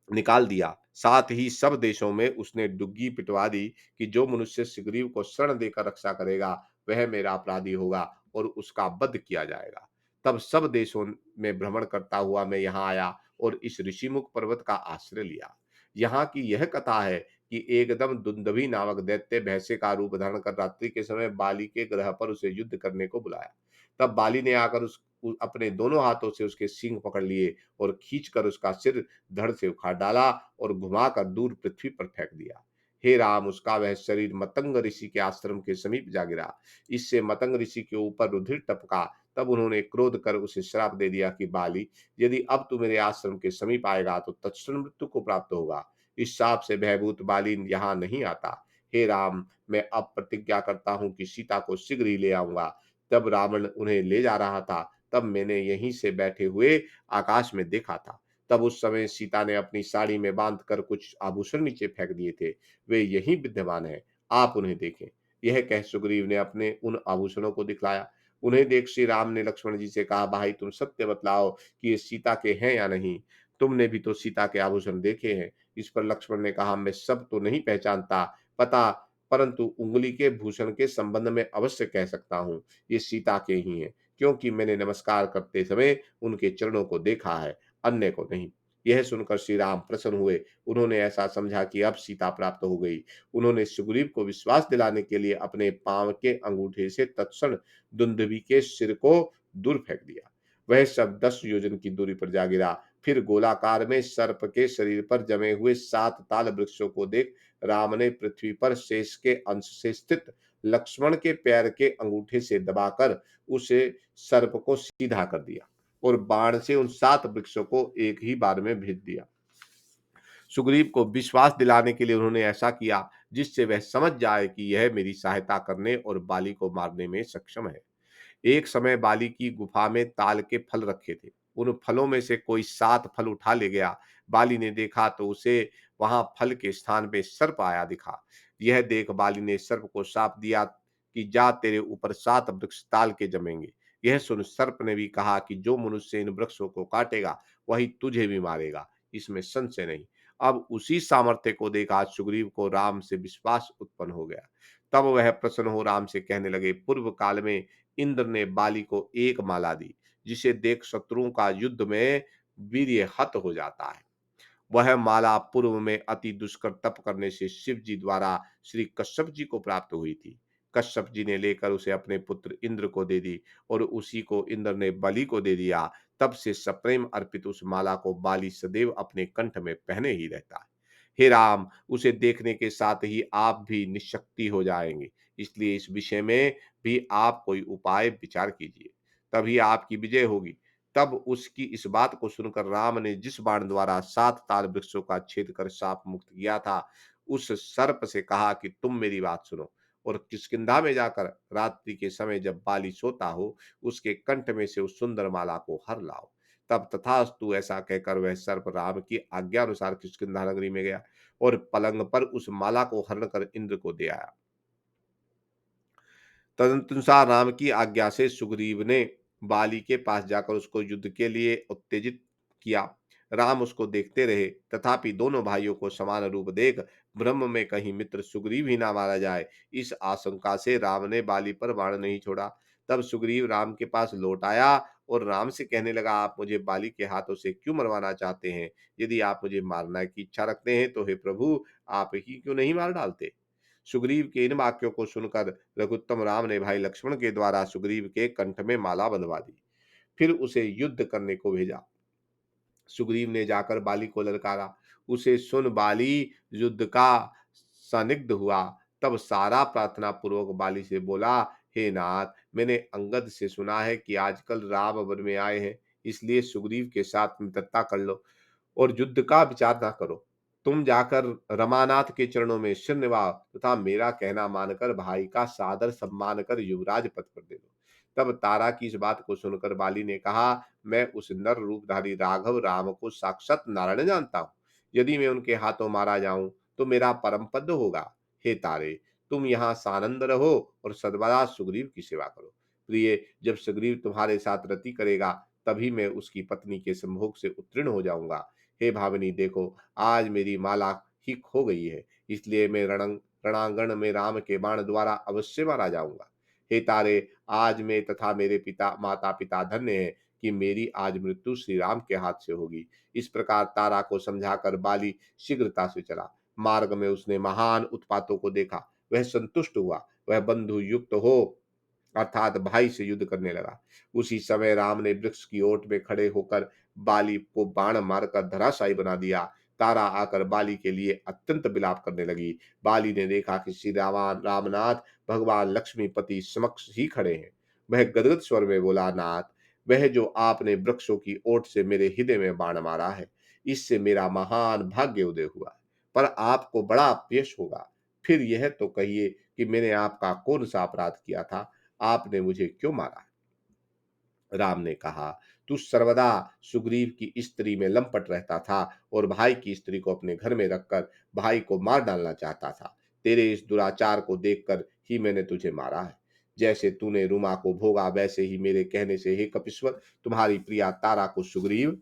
निकाल दिया। साथ ही सब देशों में उसने डुग्गी पिटवा दी कि जो मनुष्य सुग्रीव को शरण देकर रक्षा करेगा वह मेरा अपराधी होगा और उसका वध किया जाएगा। तब सब देशों में भ्रमण करता हुआ मैं यहाँ आया और इस ऋषिमुख पर्वत का आश्रय लिया। यहाँ की यह कथा है कि एकदम दुंदभी नामक दैत्य भैंसे का रूप धारण कर रात्रि के समय बाली के ग्रह पर उसे युद्ध करने को बुलाया। तब बाली ने आकर अपने दोनों हाथों से उसके सींग पकड़ लिए और खींचकर उसका सिर धड़ से उखाड़ डाला और घुमाकर दूर पृथ्वी पर फेंक दिया। हे राम, उसका वह शरीर मतंग ऋषि के आश्रम के समीप जा गिरा। इससे मतंग ऋषि के ऊपर रुधिर टपका। तब उन्होंने क्रोध कर उसे श्राप दे दिया कि बाली, यदि अब तू मेरे आश्रम के समीप आएगा तो तत्क्षण मृत्यु को प्राप्त होगा। इस शाप से भयभूत बाली यहाँ नहीं आता। हे राम, मैं अब प्रतिज्ञा करता हूँ कि सीता को शीघ्र ही ले आऊंगा। तब रावण उन्हें ले जा रहा था, तब मैंने यहीं से बैठे हुए आकाश में देखा था। तब उस समय सीता ने अपनी साड़ी में बांध कर कुछ आभूषण नीचे फेंक दिए थे। वे यहीं विद्यमान हैं, आप उन्हें देखें। यह कह सुग्रीव ने अपने उन आभूषणों को दिखलाया। उन्हें देख श्री राम ने लक्ष्मण जी से कहा, भाई तुम सत्य बतलाओ कि ये सीता के हैं या नहीं। तुमने भी तो सीता के आभूषण देखे हैं। इस पर लक्ष्मण ने कहा, मैं सब तो नहीं पहचानता पता, परंतु उंगली के भूषण के संबंध में अवश्य कह सकता हूँ, ये सीता के ही हैं, क्योंकि मैंने नमस्कार करते समय उनके चरणों को देखा है, अन्य को नहीं। यह सुनकर श्री राम प्रसन्न हुए। उन्होंने ऐसा समझा कि अब सीता प्राप्त हो गई। उन्होंने सुग्रीव को विश्वास दिलाने के लिए अपने पांव के अंगूठे से तत्क्षण दुंदुभि के सिर को दूर फेंक दिया। वह सब 10 योजन की दूरी पर जा गिरा। फिर गोलाकार में सर्प के शरीर पर जमे हुए 7 ताल वृक्षों को देख राम ने पृथ्वी पर शेष के अंश से स्थित लक्ष्मण के पैर के अंगूठे से दबाकर उसे सर्प को सीधा कर दिया और बाण से उन 7 वृक्षों को एक ही बार में भेज दिया। सुग्रीव को विश्वास दिलाने के लिए उन्होंने ऐसा किया जिससे वह समझ जाए कि यह मेरी सहायता करने और बाली को मारने में सक्षम है। एक समय बाली की गुफा में ताल के फल रखे थे। उन फलों में से कोई 7 फल उठा ले गया। बाली ने देखा तो उसे वहां फल के स्थान पे सर्प आया दिखा। यह देख बाली ने सर्प को शाप दिया कि जा, तेरे ऊपर 7 वृक्ष ताल के जमेंगे। यह सुन सर्प ने भी कहा कि जो मनुष्य इन वृक्षों को काटेगा वही तुझे भी मारेगा, इसमें संशय नहीं। अब उसी सामर्थ्य को देखा सुग्रीव को राम से विश्वास उत्पन्न हो गया। तब वह प्रसन्न हो राम से कहने लगे, पूर्व काल में इंद्र ने बाली को एक माला दी, जिसे देख शत्रुओं का युद्ध में वीर्य हत हो जाता है। वह माला पूर्व में अति दुष्कर तप करने से शिव जी द्वारा श्री कश्यप जी को प्राप्त हुई थी। कश्यप जी ने लेकर उसे अपने पुत्र इंद्र को दे दी और उसी को इंद्र ने बलि को दे दिया। तब से सप्रेम अर्पित उस माला को बाली सदैव अपने कंठ में पहने ही रहता है। हे राम, उसे देखने के साथ ही आप भी निशक्ति हो जाएंगे, इसलिए इस विषय में भी आप कोई उपाय विचार कीजिए, तभी आपकी विजय होगी। तब उसकी इस बात को सुनकर राम ने जिस बाण द्वारा 7 ताल वृक्षों का छेद कर शाप मुक्त किया था, उस सर्प से कहा कि तुम मेरी बात सुनो और किष्किंधा में जाकर रात्रि के समय जब बाली सोता हो, उसके कंठ में से उस सुंदर माला को हर लाओ। तब तथास्तु ऐसा कहकर वह सर्प राम की आज्ञा अनुसार किष्किंधा नगरी में गया और पलंग पर उस माला को हरण कर इंद्र को दे आया। तदनुसार राम की आज्ञा से सुग्रीव ने बाली के पास जाकर उसको युद्ध के लिए उत्तेजित किया। राम उसको देखते रहे, तथापि दोनों भाइयों को समान रूप देख ब्रह्म में कहीं मित्र सुग्रीव ही ना मारा जाए, इस आशंका से राम ने बाली पर बाण नहीं छोड़ा। तब सुग्रीव राम के पास लौट आया और राम से कहने लगा, आप मुझे बाली के हाथों से क्यों मरवाना चाहते हैं? यदि आप मुझे मारने की इच्छा रखते हैं तो हे प्रभु, आप ही क्यों नहीं मार डालते? सुग्रीव के इन वाक्यों को सुनकर रघुत्तम राम ने भाई लक्ष्मण के द्वारा सुग्रीव के कंठ में माला बंधवा दी, फिर उसे युद्ध करने को भेजा। सुग्रीव ने जाकर बाली को ललकारा। उसे सुन बाली युद्ध का संदिग्ध हुआ। तब सारा प्रार्थना पूर्वक बाली से बोला, हे नाथ, मैंने अंगद से सुना है कि आजकल राम वन में आए हैं, इसलिए सुग्रीव के साथ मित्रता कर लो और युद्ध का विचार ना करो। तुम जाकर रमानाथ के चरणों में सिर निभाओ तथा मेरा कहना मानकर भाई का सादर सम्मान कर युवराज पद पर दे दो। तब तारा की इस बात को सुनकर बाली ने कहा, मैं उस नर रूपधारी राघव राम को साक्षात नारायण जानता हूँ। यदि मैं उनके हाथों मारा जाऊं तो मेरा परम पद होगा। हे तारे, तुम यहाँ सानंद रहो और सद्वदा सुग्रीव की सेवा करो। प्रिय, जब सुग्रीव तुम्हारे साथ रति करेगा तभी मैं उसकी पत्नी के संभोग से उत्तीर्ण हो जाऊंगा। हे भावनी, देखो, आज मेरी माला ही खो गई है, इसलिए मैं रणांगण में राम के बाण द्वारा अवश्य मारा जाऊंगा। हे तारे, आज मैं तथा मेरे पिता माता पिता धन्य है कि मेरी आज मृत्यु श्री राम के हाथ से होगी। इस प्रकार तारा को समझाकर बाली शीघ्रता से चला। मार्ग में उसने महान उत्पातों को देखा, वह संतुष्ट हुआ। वह बंधु युक्त हो अर्थात भाई से युद्ध करने लगा। उसी समय राम ने वृक्ष की ओट में खड़े होकर बाली को बाण मारकर धराशायी बना दिया। तारा आकर बाली के लिए अत्यंत विलाप करने लगी। बाली ने देखा कि श्री रामनाथ भगवान लक्ष्मीपति समक्ष ही खड़े हैं। वह गदगद स्वर में बोला, नाथ, वह जो आपने वृक्षों की ओट से मेरे हृदय में बाण मारा है, इससे मेरा महान भाग्य उदय हुआ, पर आपको बड़ा अपयश होगा। फिर यह तो कहिए कि मैंने आपका कौन सा अपराध किया था, आपने मुझे क्यों मारा? राम ने कहा, तू सर्वदा सुग्रीव की स्त्री में लंपट रहता था और भाई की स्त्री को अपने घर में रखकर भाई को मार डालना चाहता था। तेरे इस दुराचार को देखकर ही मैंने तुझे मारा है। जैसे तूने रुमा को भोगा, वैसे ही मेरे कहने से हे कपीश्वर, तुम्हारी प्रिया तारा को सुग्रीव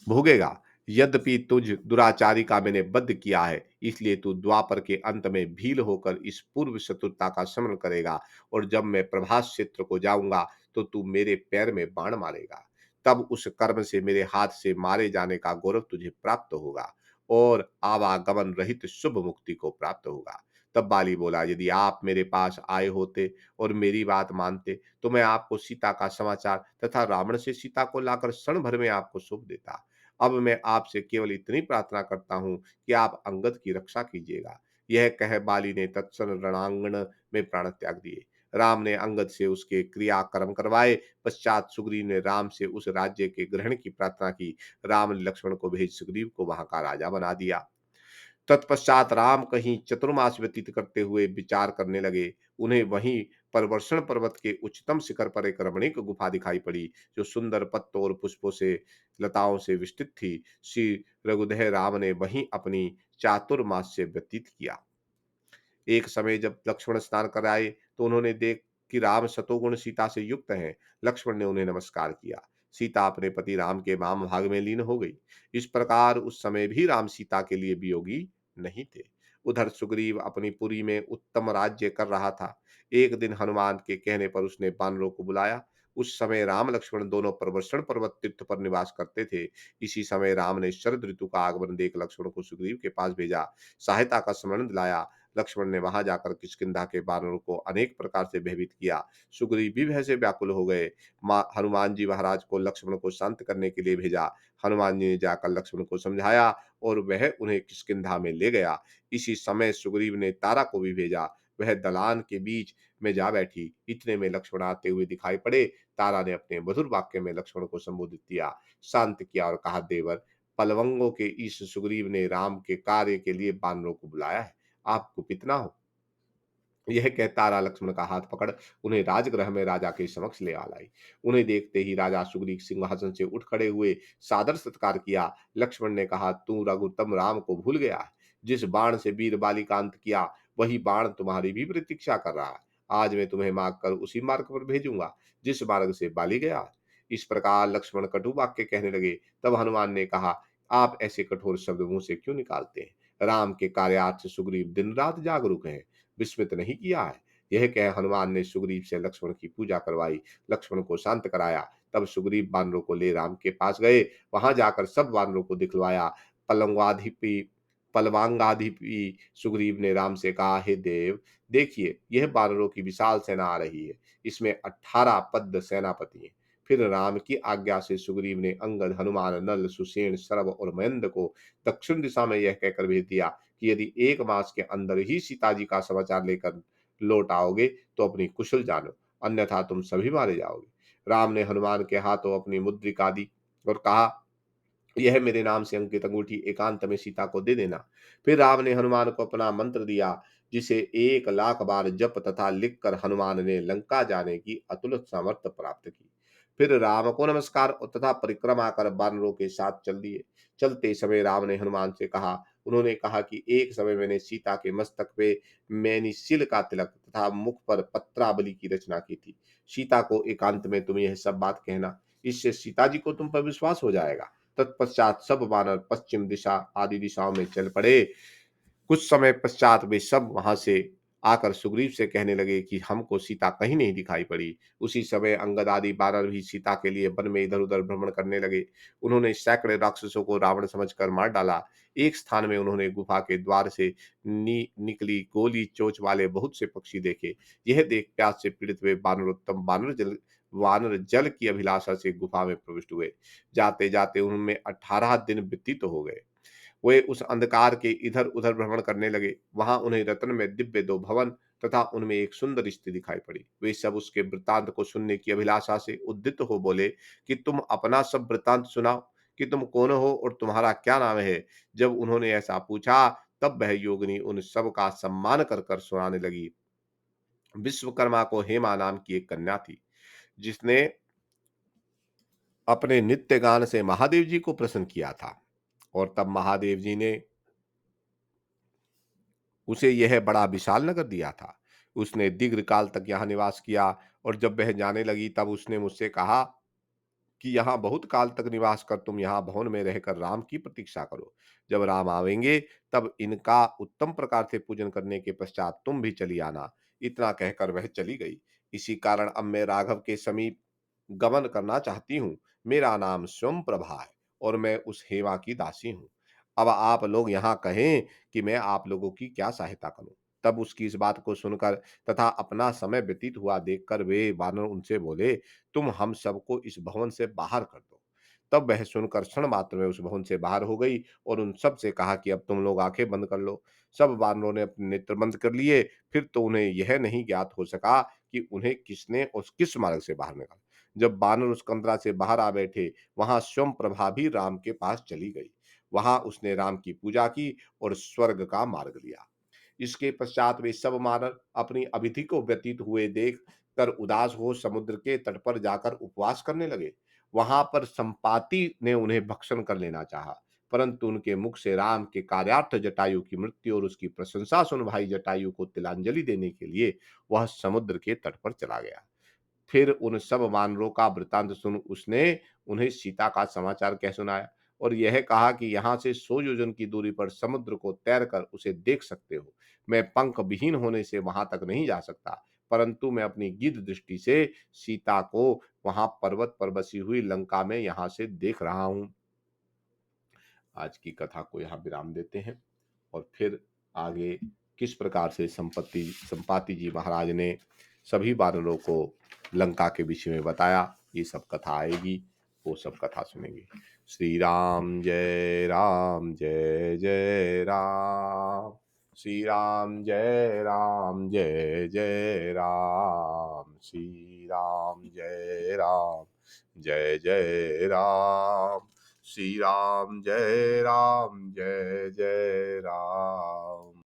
भोगेगा। यद्यपि तुझ दुराचारी का मैंने वध किया है, इसलिए तू द्वापर के अंत में भील होकर इस पूर्व शत्रुता का स्मरण करेगा और जब मैं प्रभास क्षेत्र को जाऊंगा तो तू मेरे पैर में बाण मारेगा। तब उस कर्म से मेरे हाथ से मारे जाने का गौरव तुझे प्राप्त होगा और आवागमन रहित शुभ मुक्ति को प्राप्त होगा। तब बाली बोला, यदि आप मेरे पास आए होते और मेरी बात मानते तो मैं आपको सीता का समाचार तथा रावण से सीता को लाकर क्षण भर में आपको सौंप देता। अब मैं आपसे केवल इतनी प्रार्थना करता हूँ कि आप अंगद की रक्षा कीजिएगा। यह कह बाली ने तत्क्षण रणांगण में प्राण त्याग दिए। राम ने अंगद से उसके क्रियाकर्म करवाए। पश्चात सुग्रीव ने राम से उस राज्य के ग्रहण की प्रार्थना की। राम ने लक्ष्मण को भेज सुग्रीव को वहां का राजा बना दिया। तत्पश्चात राम कहीं चतुर्मास व्यतीत करते हुए विचार करने लगे। उन्हें वहीं परवर्षण पर्वत के उच्चतम शिखर पर एक रमणीक गुफा दिखाई पड़ी, जो सुंदर पत्तों और पुष्पों से, लताओं से विस्तृत थी। श्री रघुदय राम ने वहीं अपनी चातुर्मास से व्यतीत किया। एक समय जब लक्ष्मण स्नान कर आए, तो उन्होंने देख कि राम सतोगुण सीता से युक्त हैं। लक्ष्मण ने उन्हें नमस्कार किया। सीता अपने पति राम के वाम भाग में लीन हो गई। इस प्रकार उस समय भी राम सीता के लिए वियोगी नहीं थे। उधर सुग्रीव अपनी पुरी में उत्तम राज्य कर रहा था। एक दिन हनुमान के कहने पर उसने बानरों को बुलाया। उस समय राम लक्ष्मण दोनों प्रवर्षण पर्वत तीर्थ पर निवास करते थे। इसी समय राम ने शरद ऋतु का आगमन देख लक्ष्मण को सुग्रीव के पास भेजा, सहायता का स्मरण दिलाया। लक्ष्मण ने वहां जाकर किष्किंधा के बानरों को अनेक प्रकार से भयभीत किया। सुग्रीव भी भय से व्याकुल हो गए। माँ हनुमान जी महाराज को लक्ष्मण को शांत करने के लिए भेजा। हनुमान जी ने जाकर लक्ष्मण को समझाया और वह उन्हें किष्किंधा में ले गया। इसी समय सुग्रीव ने तारा को भी भेजा। वह दलान के बीच में जा बैठी। इतने में लक्ष्मण आते हुए दिखाई पड़े। तारा ने अपने मधुर वाक्य में लक्ष्मण को संबोधित किया, शांत किया और कहा, देवर, पलवंगों के इस सुग्रीव ने राम के कार्य के लिए बानरों को बुलाया है। आप कुपित ना हो। यह कह तारा लक्ष्मण का हाथ पकड़ उन्हें राजगृह में राजा के समक्ष ले आ लाई। उन्हें देखते ही राजा सुग्रीव सिंहासन से उठ खड़े हुए सादर सत्कार किया। लक्ष्मण ने कहा, तू रघुत्तम राम को भूल गया है। जिस बाण से वीर बाली का अंत किया, वही बाण तुम्हारी भी प्रतीक्षा कर रहा है। आज मैं तुम्हें मार कर उसी मार्ग पर भेजूंगा जिस मार्ग से बाली गया। इस प्रकार लक्ष्मण कटु वाक्य कहने लगे। तब हनुमान ने कहा, आप ऐसे कठोर शब्द मुंह से क्यों निकालते हैं? राम के कार्यार्थ सुग्रीव दिन रात जागरूक है, विस्मित नहीं किया है। यह कह हनुमान ने सुग्रीव से लक्ष्मण की पूजा करवाई, लक्ष्मण को शांत कराया। तब सुग्रीव बानरों को ले राम के पास गए। वहां जाकर सब बानरों को दिखलवाया। पलंगाधिपि पलवांगाधिपि सुग्रीव ने राम से कहा, हे देव, देखिए यह बानरों की विशाल सेना आ रही है। इसमें 18 पद्म सेनापति हैं। फिर राम की आज्ञा से सुग्रीव ने अंगद, हनुमान, नल, सुसेन, सरभ और महेंद्र को दक्षिण दिशा में यह कहकर भेज दिया कि यदि 1 मास के अंदर ही सीता जी का समाचार लेकर लौट आओगे तो अपनी कुशल जानो, अन्यथा तुम सभी मारे जाओगे। राम ने हनुमान के हाथों अपनी मुद्रिका दी और कहा, यह मेरे नाम से अंकित अंगूठी एकांत में सीता को दे देना। फिर राम ने हनुमान को अपना मंत्र दिया, जिसे 1 लाख बार जप तथा लिखकर हनुमान ने लंका जाने की अतुलित सामर्थ्य प्राप्त की। फिर राम को नमस्कार तथा परिक्रमा कर बानरों के साथ चल दिए। चलते समय राम ने हनुमान से कहा, उन्होंने कहा कि एक समय मैंने सीता के मस्तक पे मैनिसिल का तिलक तथा मुख पर पत्रावली की रचना की थी। सीता को एकांत में तुम यह सब बात कहना, इससे सीता जी को तुम पर विश्वास हो जाएगा। तत्पश्चात सब वानर पश्चिम दिशा आदि दिशाओं में चल पड़े। कुछ समय पश्चात वे सब वहां से आकर सुग्रीव से कहने लगे कि हमको सीता कहीं नहीं दिखाई पड़ी। उसी समय अंगद आदि बानर भी सीता के लिए वन में इधर उधर भ्रमण करने लगे। उन्होंने सैकड़े राक्षसों को रावण समझकर मार डाला। एक स्थान में उन्होंने गुफा के द्वार से निकली गोली चोंच वाले बहुत से पक्षी देखे। यह देख प्यास से पीड़ित हुए बानरोत्तम वानर जल की अभिलाषा से गुफा में प्रविष्ट हुए। जाते जाते उनमें 18 दिन व्यतीत हो गए। वे उस अंधकार के इधर उधर भ्रमण करने लगे। वहां उन्हें रत्न में दिव्य 2 भवन तथा उनमें एक सुंदर स्त्री दिखाई पड़ी। वे सब उसके वृत्तांत को सुनने की अभिलाषा से उद्यत हो बोले कि तुम अपना सब वृत्तांत सुनाओ, कि तुम कौन हो और तुम्हारा क्या नाम है। जब उन्होंने ऐसा पूछा, तब वह योगिनी उन सब का सम्मान कर कर सुनाने लगी। विश्वकर्मा को हेमा नाम की एक कन्या थी, जिसने अपने नित्य गान से महादेव जी को प्रसन्न किया था। और तब महादेव जी ने उसे यह बड़ा विशाल नगर दिया था। उसने दीर्घकाल तक यहाँ निवास किया, और जब वह जाने लगी तब उसने मुझसे कहा कि यहाँ बहुत काल तक निवास कर तुम यहाँ भवन में रहकर राम की प्रतीक्षा करो। जब राम आवेंगे तब इनका उत्तम प्रकार से पूजन करने के पश्चात तुम भी चली आना। इतना कहकर वह चली गई। इसी कारण अब मैं राघव के समीप गमन करना चाहती हूँ। मेरा नाम स्वयं प्रभा है और मैं उस हेमा की दासी हूँ। अब आप लोग यहाँ कहें कि मैं आप लोगों की क्या सहायता करूँ। तब उसकी इस बात को सुनकर तथा अपना समय व्यतीत हुआ देखकर वे वानर उनसे बोले, तुम हम सबको इस भवन से बाहर कर दो। तब वह सुनकर क्षण मात्र में उस भवन से बाहर हो गई और उन सब से कहा कि अब तुम लोग आंखें बंद कर लो। सब बानरों ने अपने नेत्र बंद कर लिए। फिर तो उन्हें यह नहीं ज्ञात हो सका कि उन्हें किसने और किस मार्ग से बाहर निकाला। जब बानर उस कंदरा से बाहर आ बैठे, वहां स्वयं प्रभा भी राम के पास चली गई। वहां उसने राम की पूजा की और स्वर्ग का मार्ग लिया। इसके पश्चात वे सब मानव अपनी अविधि को व्यतीत हुए देख कर उदास हो समुद्र के तट पर जाकर उपवास करने लगे। वहां पर संपाति ने उन्हें भक्षण कर लेना चाहा, परंतु उनके मुख से राम के कार्यार्थ जटायु की मृत्यु और उसकी प्रशंसा सुन भाई जटायु को तिलांजलि देने के लिए वह समुद्र के तट पर चला गया। फिर उन सब वानरों का वृतांत सुन उसने उन्हें सीता का समाचार कह सुनाया और यह कहा कि यहाँ से 100 योजन की दूरी पर समुद्र को तैर कर उसे देख सकते हो। मैं पंख विहीन होने से वहां तक नहीं जा सकता, परंतु मैं अपनी गिद्ध दृष्टि से सीता को वहां पर्वत पर बसी हुई लंका में यहाँ से देख रहा हूं। आज की कथा को यहाँ विराम देते हैं और फिर आगे किस प्रकार से संपाति जी महाराज ने सभी वानरों को लंका के विषय में बताया, ये सब कथा आएगी, वो सब कथा सुनेंगे। श्री राम जय जय राम। श्री राम जय जय राम। जय जय राम। श्री राम जय जय राम।